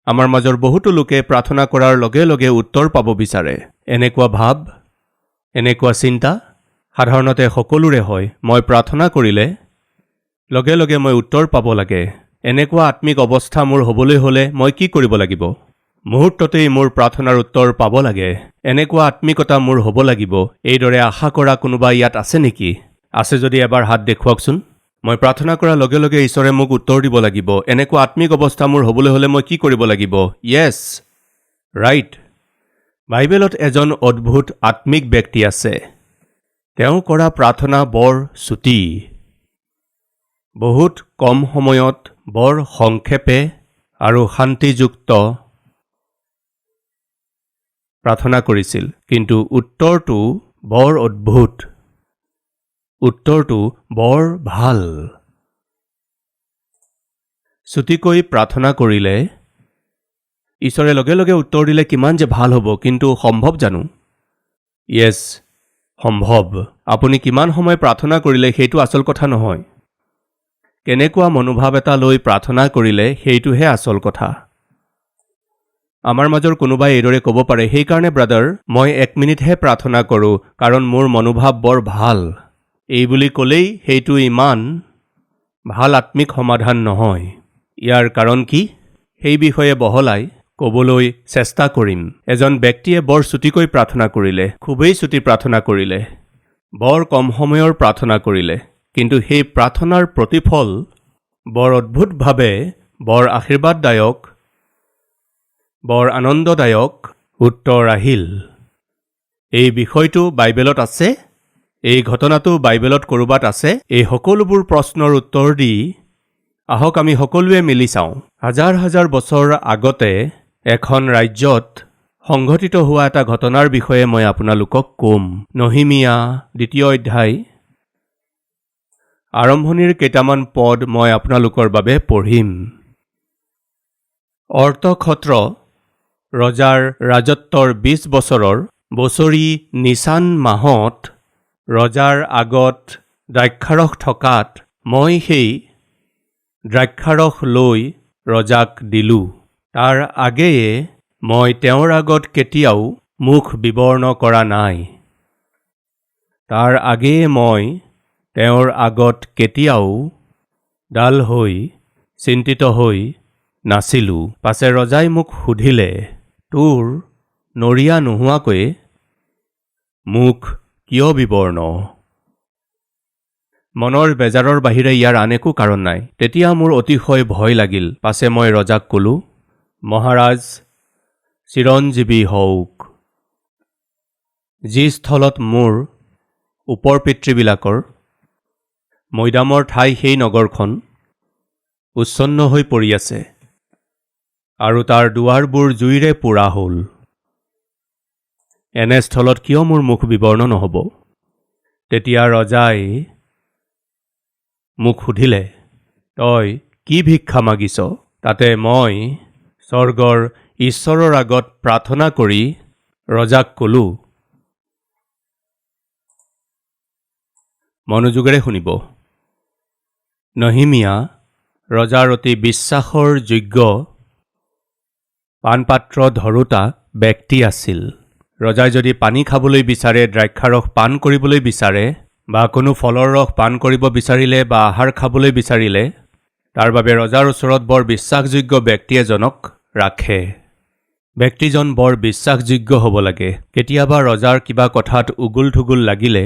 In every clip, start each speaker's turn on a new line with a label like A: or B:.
A: আমাৰ মাজৰ বহুতো লোকে প্ৰাৰ্থনা কৰাৰ লগে লগে উত্তৰ পাব বিচাৰে। এনেকুৱা ভাৱ, এনেকুৱা চিন্তা সাধাৰণতে সকলোৰে হয়। মই প্ৰাৰ্থনা কৰিলে লগে লগে মই উত্তৰ পাব লাগে। এনেকুৱা আত্মিক অৱস্থা মোৰ হ'বলৈ হ'লে মই কি কৰিব লাগিব? মুহূৰ্ততেই মোৰ প্ৰাৰ্থনাৰ উত্তৰ পাব লাগে। এনেকুৱা আত্মিকতা মোৰ হ'ব লাগিব। এইদৰে আশা কৰা কোনোবা ইয়াত আছে নেকি? আছে যদি এবাৰ হাত দেখুৱাওকচোন। মই প্ৰাৰ্থনা কৰাৰ লগে লগে ঈশ্বৰে মোক উত্তৰ দিব লাগিব। এনেকুৱা আত্মিক অৱস্থা মোৰ হ'বলৈ হ'লে মই কি কৰিব লাগিব? য়েছ, ৰাইট। বাইবেলত এজন অদ্ভুত আত্মিক ব্যক্তি আছে। তেওঁ কৰা প্ৰাৰ্থনা বৰ চুটি। বহুত কম সময়ত বৰ সংক্ষেপে আৰু শান্তিযুক্ত প্ৰাৰ্থনা কৰিছিল, কিন্তু উত্তৰটো বৰ অদ্ভুত। উত্তৰটো বৰ ভাল। চুটিকৈ প্ৰাৰ্থনা কৰিলে ঈশ্বৰে লগে লগে উত্তৰ দিলে কিমান যে ভাল হ'ব, কিন্তু সম্ভৱ জানো? য়েছ, সম্ভৱ। আপুনি কিমান সময় প্ৰাৰ্থনা কৰিলে সেইটো আচল কথা নহয়। কেনেকুৱা মনোভাৱ এটা লৈ প্ৰাৰ্থনা কৰিলে সেইটোহে আচল কথা। আমাৰ মাজৰ কোনোবাই এইদৰে ক'ব পাৰে, সেইকাৰণে ব্ৰাদাৰ মই 1 মিনিটহে প্ৰাৰ্থনা কৰোঁ কাৰণ মোৰ মনোভাৱ বৰ ভাল। এই বুলি ক'লেই সেইটো ইমান ভাল আত্মিক সমাধান নহয়। ইয়াৰ কাৰণ কি? সেই বিষয়ে বহলাই ক'বলৈ চেষ্টা কৰিম। এজন ব্যক্তিয়ে বৰ চুটিকৈ প্ৰাৰ্থনা কৰিলে, খুবেই চুটি প্ৰাৰ্থনা কৰিলে, বৰ কম সময়ৰ প্ৰাৰ্থনা কৰিলে, কিন্তু সেই প্ৰাৰ্থনাৰ প্ৰতিফল বৰ অদ্ভুতভাৱে বৰ আশীৰ্বাদদায়ক, বৰ আনন্দদায়ক উত্তৰ আহিল। এই বিষয়টো বাইবেলত আছে, এই ঘটনাটো বাইবেলত ক'ৰবাত আছে। এই সকলোবোৰ প্ৰশ্নৰ উত্তৰ দি আহক আমি সকলোৱে মিলি চাওঁ। হাজাৰ হাজাৰ বছৰ আগতে এখন ৰাজ্যত সংঘটিত হোৱা এটা ঘটনাৰ বিষয়ে মই আপোনালোকক ক'ম। নহিমীয়া 2 অধ্যায় আৰম্ভণিৰ কেইটামান পদ মই আপোনালোকৰ বাবে পঢ়িম। অৰ্তক্ষত্ৰ ৰজাৰ ৰাজত্বৰ 20 বছৰৰ বছৰি নিচান মাহত ৰজাৰ আগত দ্ৰাক্ষাৰস থকাত মই সেই দ্ৰাক্ষাৰস লৈ ৰজাক দিলোঁ। তাৰ আগেয়ে মই তেওঁৰ আগত কেতিয়াও মুখ বিৱৰ্ণ কৰা নাই। তাৰ আগেয়ে মই তেওঁৰ আগত কেতিয়াও ডাল হৈ চিন্তিত হৈ নাছিলোঁ। পাছে ৰজাই মোক সুধিলে, তোৰ নৰিয়া নোহোৱাকৈ মুখ কিয় বিৱৰ্ণ? মনৰ বেজাৰৰ বাহিৰে ইয়াৰ আন একো কাৰণ নাই। তেতিয়া মোৰ অতিশয় ভয় লাগিল। পাছে মই ৰজাক ক'লোঁ, মহাৰাজ চিৰঞ্জীৱী হওক। যি স্থলত মোৰ ওপৰ পিতৃবিলাকৰ মৈদামৰ ঠাই সেই নগৰখন উচ্ছন্ন হৈ পৰি আছে আৰু তাৰ দুৱাৰবোৰ জুইৰে পোৰা হ'ল। এনে স্থলত কিয় মোৰ মুখ বিৱৰ্ণ নহ'ব? তেতিয়া ৰজাই মোক সুধিলে, তই কি ভিক্ষা মাগিছ? তাতে মই স্বৰ্গৰ ঈশ্বৰৰ আগত প্ৰাৰ্থনা কৰি ৰজাক ক'লোঁ। মনোযোগেৰে শুনিব। নহিমীয়া ৰজাৰ অতি বিশ্বাসৰ যোগ্য পানপাত্ৰ ধৰোতা ব্যক্তি আছিল। ৰজাই যদি পানী খাবলৈ বিচাৰে, দ্ৰাক্ষাৰস পান কৰিবলৈ বিচাৰে বা কোনো ফলৰ ৰস পান কৰিব বিচাৰিলে বা আহাৰ খাবলৈ বিচাৰিলে, তাৰ বাবে ৰজাৰ ওচৰত বৰ বিশ্বাসযোগ্য ব্যক্তি এজনক ৰাখে। ব্যক্তিজন বৰ বিশ্বাসযোগ্য হ'ব লাগে। কেতিয়াবা ৰজাৰ কিবা কথাত উগুল থুগুল লাগিলে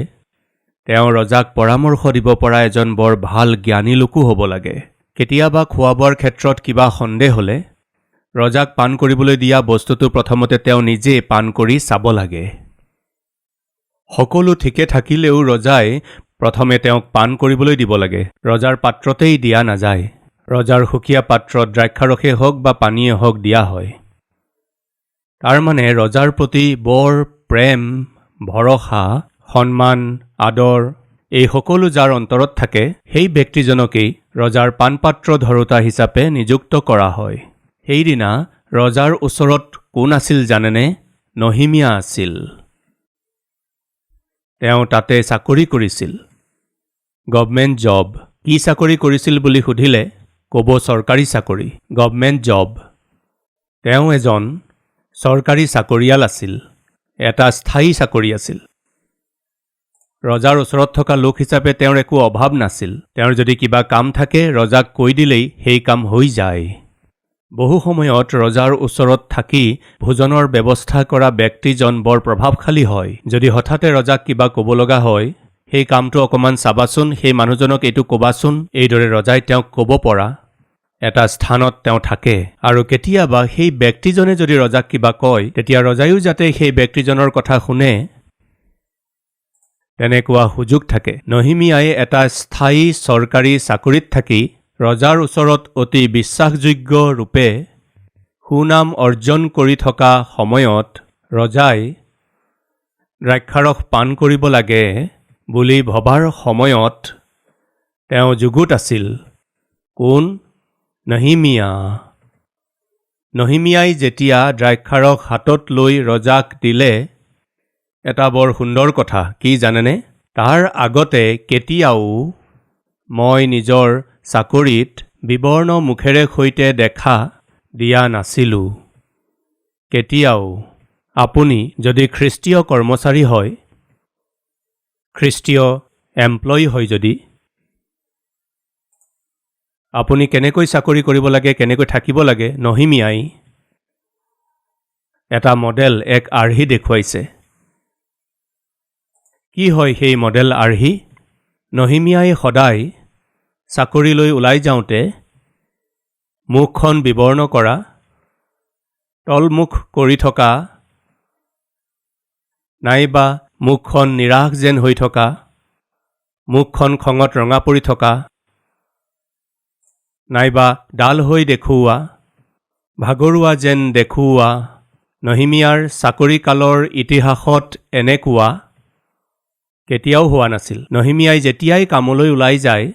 A: তেওঁ ৰজাক পৰামৰ্শ দিব পৰা এজন বৰ ভাল জ্ঞানী লোকো হ'ব লাগে। কেতিয়াবা খোৱা বোৱাৰ ক্ষেত্ৰত কিবা সন্দেহ হ'লে ৰজাক পান কৰিবলৈ দিয়া বস্তুটো প্ৰথমতে তেওঁ নিজে পান কৰি চাব লাগে। সকলো ঠিকে থাকিলেও ৰজাই প্ৰথমে তেওঁক পান কৰিবলৈ দিব লাগে। ৰজাৰ পাত্ৰতেই দিয়া নাযায়। ৰজাৰ সুকীয়া পাত্ৰত দ্ৰাক্ষাৰসেই হওক বা পানীয়ে হওক দিয়া হয়। তাৰমানে ৰজাৰ প্ৰতি বৰ প্ৰেম, ভৰসা, সন্মান, আদৰ এই সকলো যাৰ অন্তৰত থাকে, সেই ব্যক্তিজনকেই ৰজাৰ পানপাত্ৰ ধৰোতা হিচাপে নিযুক্ত কৰা হয়। সেইদিনা ৰজাৰ ওচৰত কোন আছিল জানেনে? নহিমীয়া আছিল। তেওঁ তাতে চাকৰি কৰিছিল, গভমেণ্ট জব। কি চাকৰি কৰিছিল বুলি সুধিলে ক'ব চৰকাৰী চাকৰি, গভমেণ্ট জব। তেওঁ এজন চৰকাৰী চাকৰিয়াল আছিল, এটা স্থায়ী চাকৰি আছিল। ৰজাৰ ওচৰত থকা লোক হিচাপে তেওঁৰ একো অভাৱ নাছিল। তেওঁৰ যদি কিবা কাম থাকে ৰজাক কৈ দিলেই সেই কাম হৈ যায়। বহু সময়ত ৰজাৰ ওচৰত থাকি ভোজনৰ ব্যৱস্থা কৰা ব্যক্তিজন বৰ প্ৰভাৱশালী হয়। যদি হঠাতে ৰজাক কিবা ক'ব লগা হয়, সেই কামটো অকণমান চাবাচোন, সেই মানুহজনক এইটো ক'বাচোন, এইদৰে ৰজাই তেওঁক ক'ব পৰা এটা স্থানত তেওঁ থাকে। আৰু কেতিয়াবা সেই ব্যক্তিজনে যদি ৰজাক কিবা কয়, তেতিয়া ৰজায়ো যাতে সেই ব্যক্তিজনৰ কথা শুনে, তেনেকুৱা সুযোগ থাকে। নহিমিয়াই এটা স্থায়ী চৰকাৰী চাকৰিত থাকি ৰজাৰ ওচৰত অতি বিশ্বাসযোগ্য ৰূপে সুনাম অৰ্জন কৰি থকা সময়ত ৰজাই দ্ৰাক্ষাৰস পান কৰিব লাগে বুলি ভবাৰ সময়ত তেওঁ যুগুত আছিল। কোন? নহিমিয়া। নহিমিয়াই যেতিয়া দ্ৰাক্ষাৰস হাতত লৈ ৰজাক দিলে, এটা বৰ সুন্দৰ কথা কি জানেনে? তাৰ আগতে কেতিয়াও মই নিজৰ চাকৰিত বিবৰ্ণ মুখেৰে সৈতে দেখা দিয়া নাছিলোঁ। কেতিয়াও। আপুনি যদি খ্ৰীষ্টীয় কৰ্মচাৰী হয়, খ্ৰীষ্টীয় এমপ্লয়ী হয়, যদি আপুনি কেনেকৈ চাকৰি কৰিব লাগে, কেনেকৈ থাকিব লাগে, নহিমিয়াই এটা মডেল, এক আৰ্হি দেখুৱাইছে। কি হয় সেই মডেল আৰ্হি? নহিমিয়াই সদায় চাকৰিলৈ ওলাই যাওঁতে মুখখন বিবৰ্ণ কৰা, তলমুখ কৰি থকা, নাইবা মুখখন নিৰাশ যেন হৈ থকা, মুখখন খঙত ৰঙা পৰি থকা, নাইবা ডাল হৈ দেখুওৱা, ভাগৰুৱা যেন দেখুওৱা। নহিমিয়াৰ চাকৰি কালৰ ইতিহাসত এনেকুৱা কেতিয়াও হোৱা নাছিল। নহিমিয়াই যেতিয়াই কামলৈ ওলাই যায়,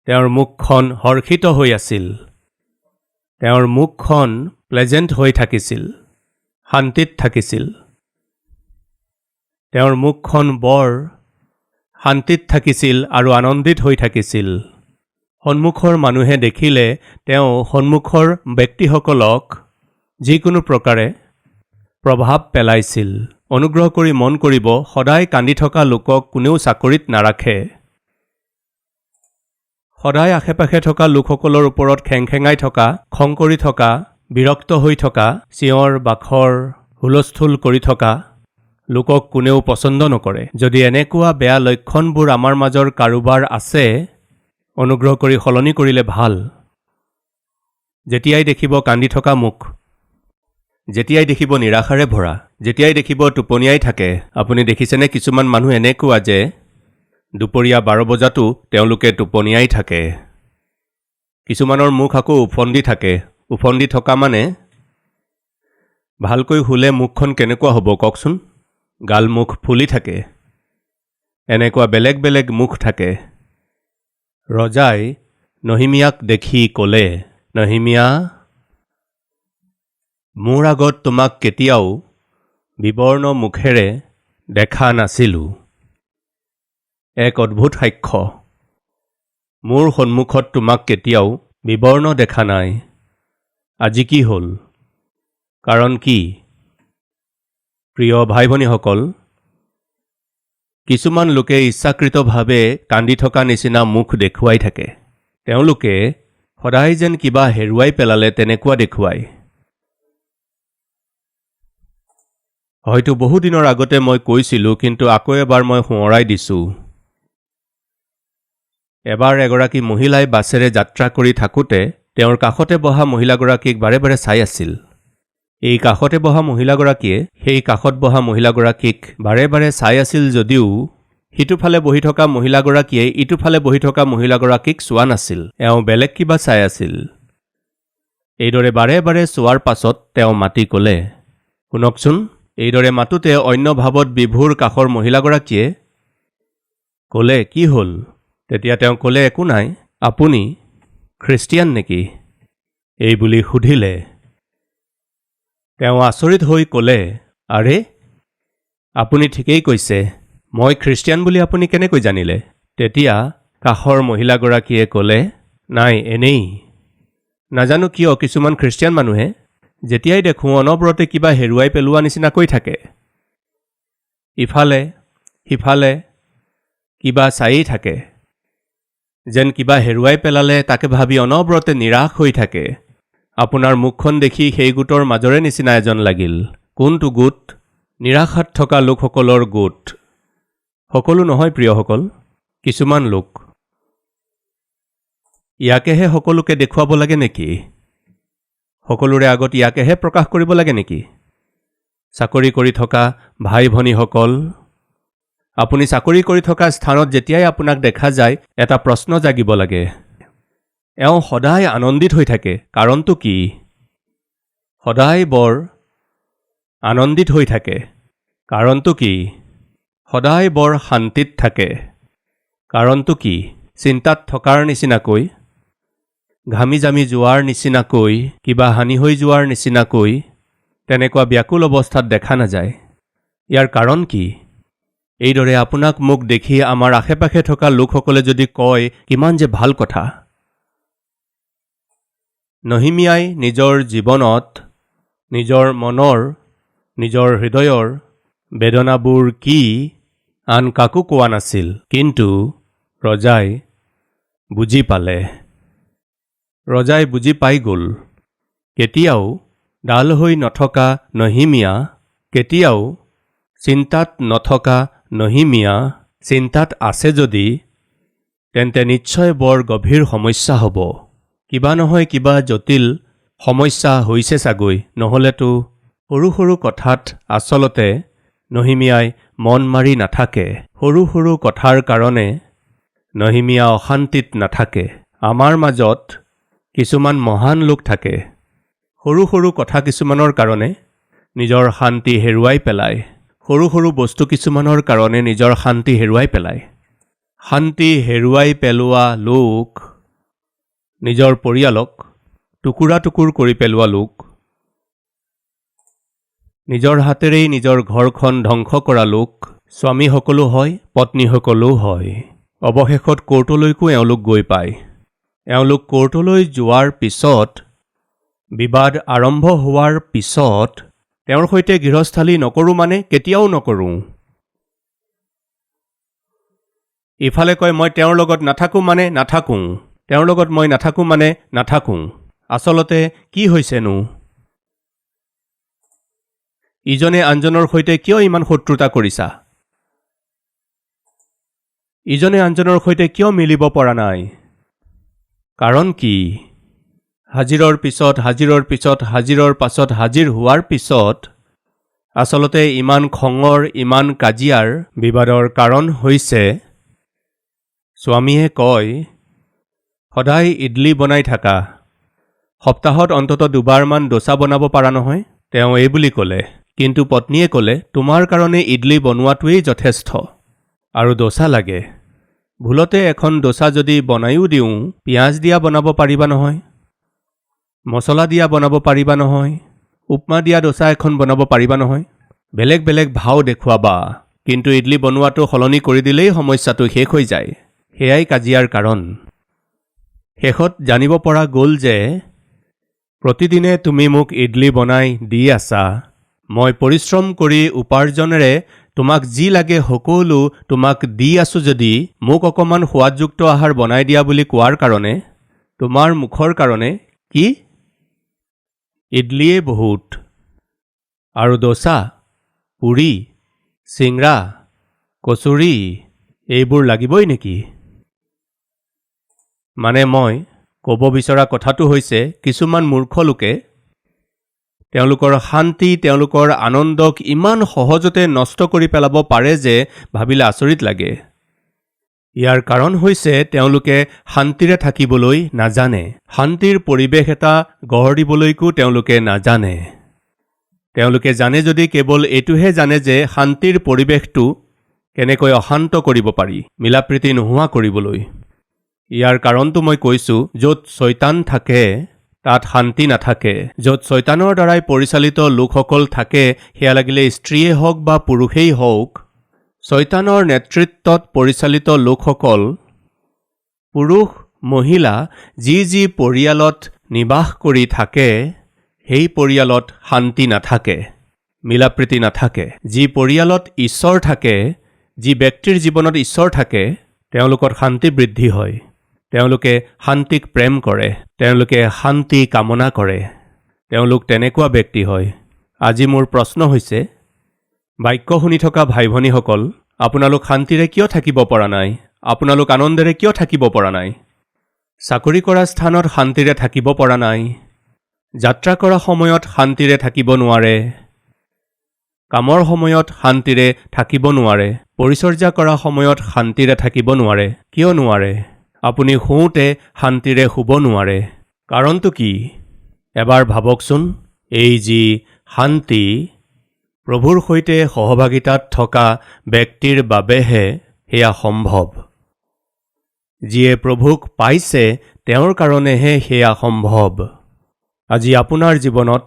A: তেওঁৰ মুখখন হৰ্ষিত হৈ আছিল। তেওঁৰ মুখখন প্লেজেণ্ট হৈ থাকিছিল, শান্তিত থাকিছিল। তেওঁৰ মুখখন বৰ শান্তিত থাকিছিল আৰু আনন্দিত হৈ থাকিছিল। সন্মুখৰ মানুহে দেখিলে তেওঁ সন্মুখৰ ব্যক্তিসকলক যিকোনো প্ৰকাৰে প্ৰভাৱ পেলাইছিল। অনুগ্ৰহ কৰি মন কৰিব, সদায় কান্দি থকা লোকক কোনেও চাকৰিত নাৰাখে। সদায় আশে-পাশে থকা লোকসকলৰ ওপৰত খেংখেঙাই থকা, খং কৰি থকা, বিৰক্ত হৈ থকা, চিঞৰ বাখৰ হুলস্থুল কৰি থকা লোকক কোনেও পচন্দ নকৰে। যদি এনেকুৱা বেয়া লক্ষণবোৰ আমাৰ মাজৰ কাৰোবাৰ আছে, অনুগ্ৰহ কৰি সলনি কৰিলে ভাল। যেতিয়াই দেখিব কান্দি থকা মুখ, যেতিয়াই দেখিব নিৰাশাৰে ভৰা, যেতিয়াই দেখিব টোপনিয়াই থাকে। আপুনি দেখিছেনে কিছুমান মানুহ এনেকুৱা যে দুপৰীয়া 12 বজাতো তেওঁলোকে টোপনিয়াই থাকে। কিছুমানৰ মুখ আকৌ উফন্দি থাকে। উফন্দি থকা মানে ভালকৈ শুলে মুখখন কেনেকুৱা হ'ব কওকচোন? গাল মুখ ফুলি থাকে। এনেকুৱা বেলেগ বেলেগ মুখ থাকে। ৰজাই নহিমিয়াক দেখি ক'লে, নহিমিয়া, মোৰ আগত তোমাক কেতিয়াও বিবৰ্ণ মুখেৰে দেখা নাছিলোঁ। এক অদ্ভুত সাক্ষ্য। মোৰ সন্মুখত তোমাক কেতিয়াও বিবৰ্ণ দেখা নাই। আজি কি হ'ল? কাৰণ কি? প্ৰিয় ভাই ভনীসকল, কিছুমান লোকে ইচ্ছাকৃতভাৱে কান্দি থকা নিচিনা মুখ দেখুৱাই থাকে। তেওঁলোকে সদায় যেন কিবা হেৰুৱাই পেলালে তেনেকুৱা দেখুৱায়। হয়তো বহু দিনৰ আগতে মই কৈছিলোঁ, কিন্তু আকৌ এবাৰ মই সোঁৱৰাই দিছোঁ। এবাৰ এগৰাকী মহিলাই বাছেৰে যাত্ৰা কৰি থাকোঁতে তেওঁৰ কাষতে বহা মহিলাগৰাকীক বাৰে বাৰে চাই আছিল। এই কাষতে বহা মহিলাগৰাকীয়ে সেই কাষত বহা মহিলাগৰাকীক বাৰে বাৰে চাই আছিল যদিও সিটোফালে বহি থকা মহিলাগৰাকীয়ে ইটোফালে বহি থকা মহিলাগৰাকীক চোৱা নাছিল। এওঁ বেলেগ কিবা চাই আছিল। এইদৰে বাৰে বাৰে চোৱাৰ পাছত তেওঁ মাতি ক'লে, শুনকচোন। এইদৰে মাতোতে অন্য ভাৱত বিভোৰ কাষৰ মহিলাগৰাকীয়ে ক'লে, কি হ'ল? তেতিয়া তেওঁ ক'লে, একো নাই। আপুনি খ্ৰীষ্টিয়ান নেকি? এই বুলি সুধিলে। তেওঁ আচৰিত হৈ ক'লে, আৰে, আপুনি ঠিকেই কৈছে। মই খ্ৰীষ্টিয়ান বুলি আপুনি কেনেকৈ জানিলে? তেতিয়া কাষৰ মহিলাগৰাকীয়ে ক'লে, নাই, এনেই। নাজানো কিয় কিছুমান খ্ৰীষ্টিয়ান মানুহে যেতিয়াই দেখোঁ অনবৰতে কিবা হেৰুৱাই পেলোৱা নিচিনাকৈ থাকে। ইফালে সিফালে কিবা চায়েই থাকে, যেন কিবা হেৰুৱাই পেলালে তাকে ভাবি অনবৰতে নিৰাশ হৈ থাকে। আপোনাৰ মুখখন দেখি সেই গোটৰ মাজৰে নিচিনা এজন লাগিল। কোনটো গোট? নিৰাশাত থকা লোকসকলৰ গোট। সকলো নহয় প্ৰিয়সকল, কিছুমান লোক। ইয়াকেহে সকলোকে দেখুৱাব লাগে নেকি? সকলোৰে আগত ইয়াকেহে প্ৰকাশ কৰিব লাগে নেকি? চাকৰি কৰি থকা ভাই ভনীসকল, আপুনি চাকৰি কৰি থকা স্থানত যেতিয়াই আপোনাক দেখা যায় এটা প্ৰশ্ন জাগিব লাগে। এওঁ সদায় আনন্দিত হৈ থাকে, কাৰণটো কি? সদায় বৰ আনন্দিত হৈ থাকে, কাৰণটো কি? সদায় বৰ শান্তিত থাকে, কাৰণটো কি? চিন্তাত থকাৰ নিচিনাকৈ, ঘামি জামি যোৱাৰ নিচিনাকৈ, কিবা হানি হৈ যোৱাৰ নিচিনাকৈ তেনেকুৱা ব্যাকুল অৱস্থাত দেখা নাযায়। ইয়াৰ কাৰণ কি? এইদৰে আপোনাক মোক দেখি আমাৰ আশে পাশে থকা লোকসকলে যদি কয় কিমান যে ভাল কথা। নহিমিয়াই নিজৰ জীৱনত নিজৰ মনৰ নিজৰ হৃদয়ৰ বেদনাবোৰ কি আন কাকো কোৱা নাছিল, কিন্তু ৰজাই বুজি পালে। ৰজাই বুজি পাই গ'ল। কেতিয়াও ডাল হৈ নথকা নহিমিয়া, কেতিয়াও চিন্তাত নথকা নহিমিয়া চিন্তাত আছে যদি তেন্তে নিশ্চয় বৰ গভীৰ সমস্যা হ'ব। কিবা নহয় কিবা জটিল সমস্যা হৈছে চাগৈ, নহ'লেতো সৰু সৰু কথাত আচলতে নহিমিয়াই মন মাৰি নাথাকে। সৰু সৰু কথাৰ কাৰণে নহিমিয়া অশান্তিত নাথাকে। আমাৰ মাজত কিছুমান মহান লোক থাকে, সৰু সৰু কথা কিছুমানৰ কাৰণে নিজৰ শান্তি হেৰুৱাই পেলায়। সৰু সৰু বস্তু কিছুমানৰ কাৰণে নিজৰ শান্তি হেৰুৱাই পেলায়। শান্তি হেৰুৱাই পেলোৱা লোক, নিজৰ পৰিয়ালক টুকুৰা টুকুৰ কৰি পেলোৱা লোক, নিজৰ হাতেৰেই নিজৰ ঘৰখন ধ্বংস কৰা লোক, স্বামীসকলো হয়, পত্নীসকলো হয়। অৱশেষত কোৰ্টলৈকো এওঁলোক গৈ পায়। এওঁলোক কোৰ্টলৈ যোৱাৰ পিছত, বিবাদ আৰম্ভ হোৱাৰ পিছত তেওঁৰ সৈতে গৃহস্থালী নকৰোঁ মানে কেতিয়াও নকৰোঁ। ইফালে কয় মই তেওঁৰ লগত নাথাকোঁ মানে নাথাকোঁ, তেওঁৰ লগত মই নাথাকোঁ মানে নাথাকোঁ। আচলতে কি হৈছেনো? ইজনে আনজনৰ সৈতে কিয় ইমান শত্ৰুতা কৰিছা? ইজনে আনজনৰ সৈতে কিয় মিলিব পৰা নাই? কাৰণ কি? হাজিৰৰ পিছত হাজিৰৰ পিছত হাজিৰৰ পাছত হাজিৰ হোৱাৰ পিছত আচলতে ইমান খঙৰ, ইমান কাজিয়াৰ, বিবাদৰ কাৰণ হৈছে স্বামীয়ে কয় সদায় ইডলি বনাই থাকা, সপ্তাহত অন্ততঃ দুবাৰমান ডোচা বনাব পাৰা নহয়। তেওঁ এই বুলি ক'লে, কিন্তু পত্নীয়ে ক'লে তোমাৰ কাৰণে ইডলি বনোৱাটোৱেই যথেষ্ট আৰু ডোচা লাগে। ভুলতে এখন ডোচা যদি বনায়ো দিওঁ, পিঁয়াজ দিয়া বনাব পাৰিবা নহয়, মছলা দিয়া বনাব পাৰিবা নহয়, উপমা দিয়া ডোচা এখন বনাব পাৰিবা নহয়। বেলেগ বেলেগ ভাও দেখুৱাবা, কিন্তু ইডলি বনোৱাটো সলনি কৰি দিলেই সমস্যাটো শেষ হৈ যায়। সেয়াই কাজিয়াৰ কাৰণ। শেষত জানিব পৰা গ'ল যে প্ৰতিদিনে তুমি মোক ইডলি বনাই দি আছা, মই পৰিশ্ৰম কৰি উপাৰ্জনেৰে তোমাক যি লাগে সকলো তোমাক দি আছো, যদি মোক অকণমান সোৱাদযুক্ত আহাৰ বনাই দিয়া বুলি কোৱাৰ কাৰণে তোমাৰ মুখৰ কাৰণে কি ইডলিয়ে বহুত, আৰু ডোচা, পুৰি, চিংৰা, কচুৰি এইবোৰ লাগিবই নেকি? মানে মই ক'ব বিচৰা কথাটো হৈছে কিছুমান মূৰ্খ লোকে তেওঁলোকৰ শান্তি, তেওঁলোকৰ আনন্দক ইমান সহজতে নষ্ট কৰি পেলাব পাৰে যে ভাবিলে আচৰিত লাগে। ইয়াৰ কাৰণ হৈছে তেওঁলোকে শান্তিৰে থাকিবলৈ নাজানে। শান্তিৰ পৰিৱেশ এটা গঢ় দিবলৈকো তেওঁলোকে নাজানে। তেওঁলোকে জানে যদি কেৱল এইটোহে জানে যে শান্তিৰ পৰিৱেশটো কেনেকৈ অশান্ত কৰিব পাৰি, মিলাপ্ৰীতি নোহোৱা কৰিবলৈ। ইয়াৰ কাৰণটো মই কৈছোঁ, য'ত শয়তান থাকে তাত শান্তি নাথাকে। য'ত শয়তানৰ দ্বাৰাই পৰিচালিত লোকসকল থাকে, সেয়া লাগিলে স্ত্ৰীয়ে হওক বা পুৰুষেই হওক, শয়তানৰ নেতৃত্বত পৰিচালিত লোকসকল, পুৰুষ মহিলা যি যি পৰিয়ালত নিবাস কৰি থাকে, সেই পৰিয়ালত শান্তি নাথাকে, মিলাপ্ৰীতি নাথাকে। যি পৰিয়ালত ঈশ্বৰ থাকে, যি ব্যক্তিৰ জীৱনত ঈশ্বৰ থাকে, তেওঁলোকৰ শান্তি বৃদ্ধি হয়। তেওঁলোকে শান্তিক প্ৰেম কৰে, তেওঁলোকে শান্তি কামনা কৰে। তেওঁলোক তেনেকুৱা ব্যক্তি হয়। আজি মোৰ প্ৰশ্ন হৈছে, বাক্য শুনি থকা ভাই ভনীসকল, আপোনালোক শান্তিৰে কিয় থাকিব পৰা নাই? আপোনালোক আনন্দেৰে কিয় থাকিব পৰা নাই? চাকৰি কৰা স্থানত শান্তিৰে থাকিব পৰা নাই, যাত্ৰা কৰা সময়ত শান্তিৰে থাকিব নোৱাৰে, কামৰ সময়ত শান্তিৰে থাকিব নোৱাৰে, পৰিচৰ্যা কৰা সময়ত শান্তিৰে থাকিব নোৱাৰে। কিয় নোৱাৰে? আপুনি শুওঁতে শান্তিৰে শুব নোৱাৰে। কাৰণটো কি? এবাৰ ভাবকচোন। এই যি শান্তি প্ৰভুৰ সৈতে সহভাগিতাত থকা ব্যক্তিৰ বাবেহে সেয়া সম্ভৱ। যিয়ে প্ৰভুক পাইছে তেওঁৰ কাৰণেহে সেয়া সম্ভৱ। আজি আপোনাৰ জীৱনত,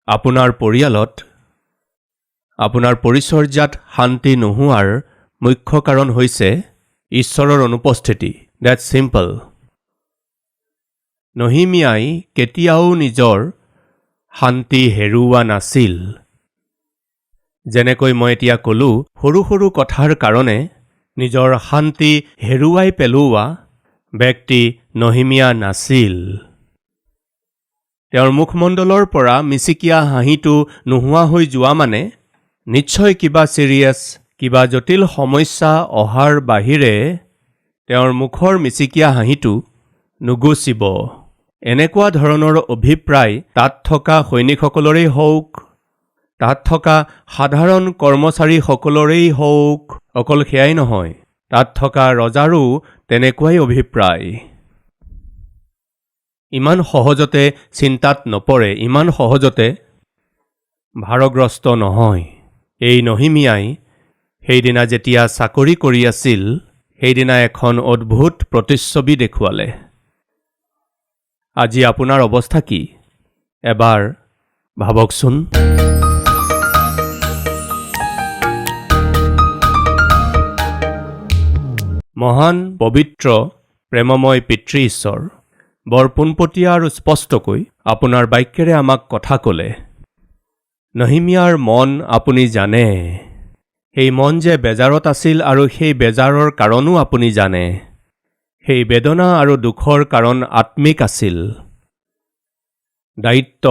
A: আপোনাৰ পৰিয়ালত, আপোনাৰ পৰিচৰ্যাত শান্তি নোহোৱাৰ মুখ্য কাৰণ হৈছে ঈশ্বৰৰ অনুপস্থিতি। That's simple. নহিমিয়াই কেতিয়াও নিজৰ শান্তি হেৰুওৱা নাছিল। যেনেকৈ মই এতিয়া ক'লোঁ, সৰু সৰু কথাৰ কাৰণে নিজৰ শান্তি হেৰুৱাই পেলোৱা ব্যক্তি নহিমিয়া নাছিল। তেওঁৰ মুখমণ্ডলৰ পৰা মিচিকীয়া হাঁহিটো নোহোৱা হৈ যোৱা মানে নিশ্চয় কিবা চিৰিয়াছ, কিবা জটিল সমস্যা অহাৰ বাহিৰে তেওঁৰ মুখৰ মিচিকীয়া হাঁহিটো নুগুচিব। এনেকুৱা ধৰণৰ অভিপ্ৰায় তাত থকা সৈনিকসকলৰেই হওক, তাত থকা সাধাৰণ কৰ্মচাৰীসকলৰেই হওক, অকল সেয়াই নহয়, তাত থকা ৰজাৰো তেনেকুৱাই অভিপ্ৰায়। ইমান সহজতে চিন্তাত নপৰে, ইমান সহজতে ভাৰগ্ৰস্ত নহয়। এই নহিমিয়াই সেইদিনা যেতিয়া চাকৰি কৰি আছিল, সেইদিনা এখন অদ্ভুত প্ৰতিচ্ছবি দেখুৱালে। আজি আপোনাৰ অৱস্থা কি? এবাৰ ভাবকচোন। মহান, পবিত্ৰ, প্ৰেমময় পিতৃ ঈশ্বৰ, বৰ পোনপটীয়া আৰু স্পষ্টকৈ আপোনাৰ বাক্যেৰে আমাক কথা ক'লে। নহিমিয়াৰ মন আপুনি জানে। সেই মন যে বেজাৰত আছিল আৰু সেই বেজাৰৰ কাৰণো আপুনি জানে। সেই বেদনা আৰু দুখৰ কাৰণ আত্মিক আছিল। দায়িত্ব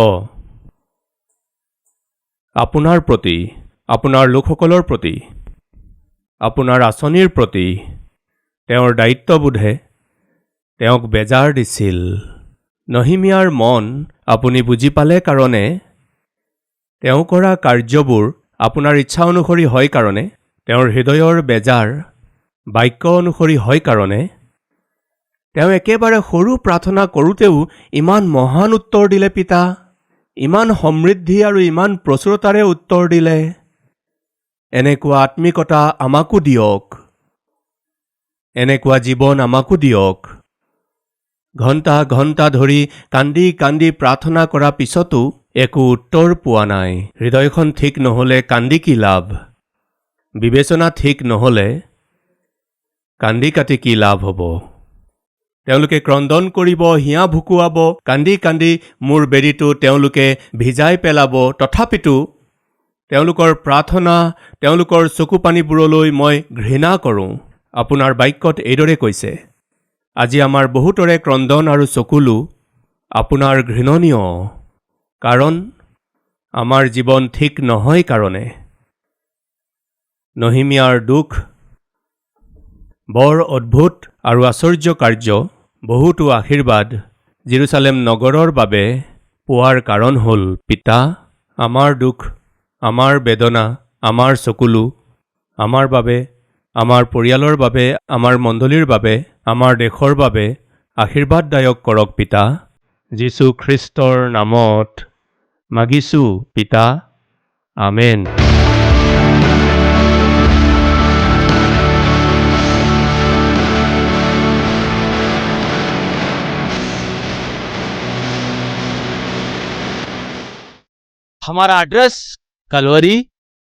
A: আপোনাৰ প্ৰতি, আপোনাৰ লোকসকলৰ প্ৰতি, আপোনাৰ আঁচনিৰ প্ৰতি তেওঁৰ দায়িত্ববোধে তেওঁক বেজাৰ দিছিল। নহিমিয়াৰ মন আপুনি বুজি পালে কাৰণে, তেওঁ কৰা কাৰ্যবোৰ আপোনাৰ ইচ্ছা অনুসৰি হয় কাৰণে, তেওঁৰ হৃদয়ৰ বেজাৰ বাক্য অনুসৰি হয় কাৰণে, তেওঁ একেবাৰে সৰু প্ৰাৰ্থনা কৰোঁতেও ইমান মহান উত্তৰ দিলে পিতা, ইমান সমৃদ্ধি আৰু ইমান প্ৰচুৰতাৰে উত্তৰ দিলে। এনেকুৱা আত্মিকতা আমাকো দিয়ক, এনেকুৱা জীৱন আমাকো দিয়ক। ঘণ্টা ঘণ্টা ধৰি কান্দি কান্দি প্ৰাৰ্থনা কৰা পিছতো একো উত্তৰ পোৱা নাই। হৃদয়খন ঠিক নহ'লে কান্দি কি লাভ? বিবেচনা ঠিক নহ'লে কান্দি কাটি কি লাভ হ'ব? তেওঁলোকে ক্ৰন্দন কৰিব, হিয়া ভুকুৱাব, কান্দি কান্দি মোৰ বেদীটো তেওঁলোকে ভিজাই পেলাব। তথাপিতো তেওঁলোকৰ প্ৰাৰ্থনা, তেওঁলোকৰ চকুপানীবোৰলৈ মই ঘৃণা কৰোঁ। আপোনাৰ বাক্যত এইদৰে কৈছে, আজি আমাৰ বহুতৰে ক্ৰন্দন আৰু চকুলো আপোনাৰ ঘৃণনীয়, কাৰণ আমাৰ জীৱন ঠিক নহয় কাৰণে। নহিমিয়াৰ দুখ বৰ অদ্ভুত আৰু আশ্চৰ্য কাৰ্য, বহুতো আশীৰ্বাদ জেৰুচালেম নগৰৰ বাবে পোৱাৰ কাৰণ হ'ল, পিতা, আমাৰ দুখ, আমাৰ বেদনা, আমাৰ চকুলো আমাৰ বাবে, আমাৰ পৰিয়ালৰ বাবে, আমাৰ মণ্ডলীৰ বাবে, আমাৰ দেশৰ বাবে আশীৰ্বাদদায়ক কৰক পিতা। যীশু খ্ৰীষ্টৰ নামত মাগিছোঁ পিতা, আমেন।
B: हमारा address Calvary,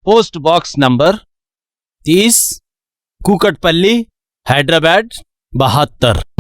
B: post box number 30, Kukatpally, Hyderabad 72।